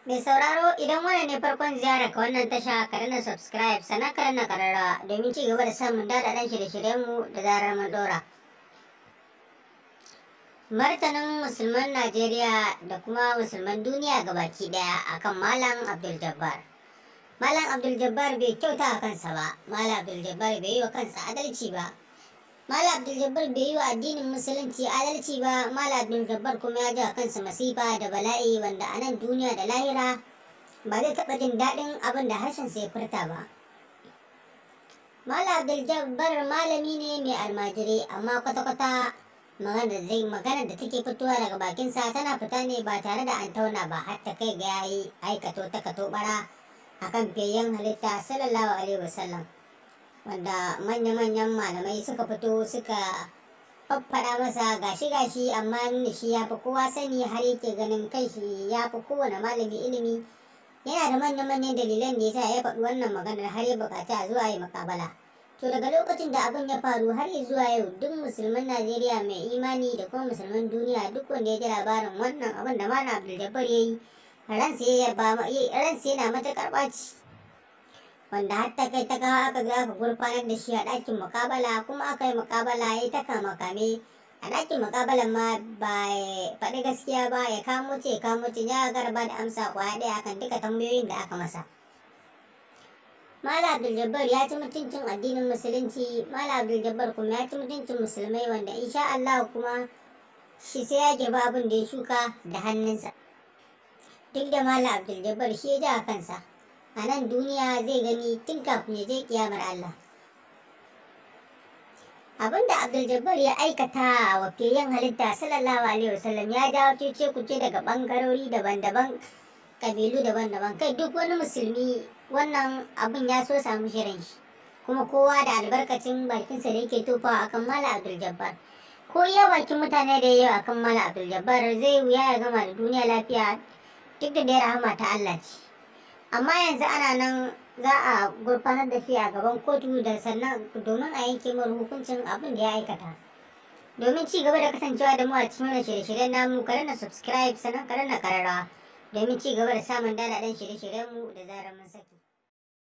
Mai sauraro idan wannan ne farkon ziyarar ka wannan tasha ka danna subscribe sannan ka danna kararrawa domin ci gaba da samun daɗaɗɗen shirye-shiryenmu da zarar mun ɗora. Martanin musulman Najeriya da kuma musulman duniya gabaki ɗaya akan Malam Abdul Jabbar. Malam Abdul Jabbar bai kyauta a kansa ba, Malam Abdul Jabbar bai yi wa kansa adalci ba. Malam Abdul Jabbar bai yi wa addinin musulunci adalci ba. Malam Abdul Jabbar kuma ya ji a kansa masifa da bala'i wanda a nan duniya da lahira ba zai taɓa jin daɗin abin da harshensa ya furta ba. Malam Abdul Jabbar malami ne mai almajirai amma kwata-kwata maganar da take fitowa daga bakinsa tana fita ne ba tare da an tauna ba, har ta kai ga yayi aikato ta katobara akan fiyayyen halitta sallallahu alaihi wasallam, wanda manya-manyan malamai suka fito suka faffada masa gashi amma nuna shi ya fi kowa sani, har yake ganin kai shi ya fi kowane malami ilimi. Yana da manya-manyan dalilan da yasa ya faɗi wannan maganar har ya buƙaci a zuwa yi muƙabala. To daga lokacin da abin ya faru har zuwa yau duk musulman Najeriya mai imani da kuma musulman duniya duk wanda ya ji labarin wannan abin da Malam Abdul Jabbar ya yi ransa yana matuƙar ɓaci, wanda har ta kai ta kawo aka gurfanar da shi a ɗakin muƙabala, kuma aka yi muƙabala ya ta kame a ɗakin muƙabalan ma ba faɗi gaskiya ba, ya kamo ya garba da amsa kwaya ɗaya akan duka tambayoyin da aka masa. Malam Abdul Jabbar ya ci mutuncin addinin musulunci, Malam Abdul Jabbar kuma ya ci mutuncin musulmai, wanda insha Allah kuma shi sai ya girba abin da ya shuka da hannunsa. Duk da Malam Abdul Jabbar shi ya ji a kansa, a nan duniya zai gani tun kafin ya je kiyamar Allah. Abinda Abdul Jabbar ya aikata wa fiyayyen halitta sallallahu alaihi wasallam ya jawo cece-kuce daga bangarori daban-daban, kabilu daban-daban, kai duk wani musulmi wannan abin ya so samu shirin shi, kuma kowa da albarkacin bakinsa da yake tofawa akan Malam Abdul Jabbar. Ko iya bakin mutane da yawa akan Malam Abdul Jabbar zai wuya ya gama da duniya lafiya, duk da dai rahama ta Allah ce. Amma yanzu ana nan za a gurfanar da shi a gaban kotu da sannan domin a yanke mar hukuncin abin da ya aikata. Domin ci gaba da kasancewa da mu a cikin wannan shirye-shiryen namu, ka danna subscribe sannan ka danna kararrawa domin ci gaba da samun daɗaɗɗen shirye-shiryenmu da zarar mun saki.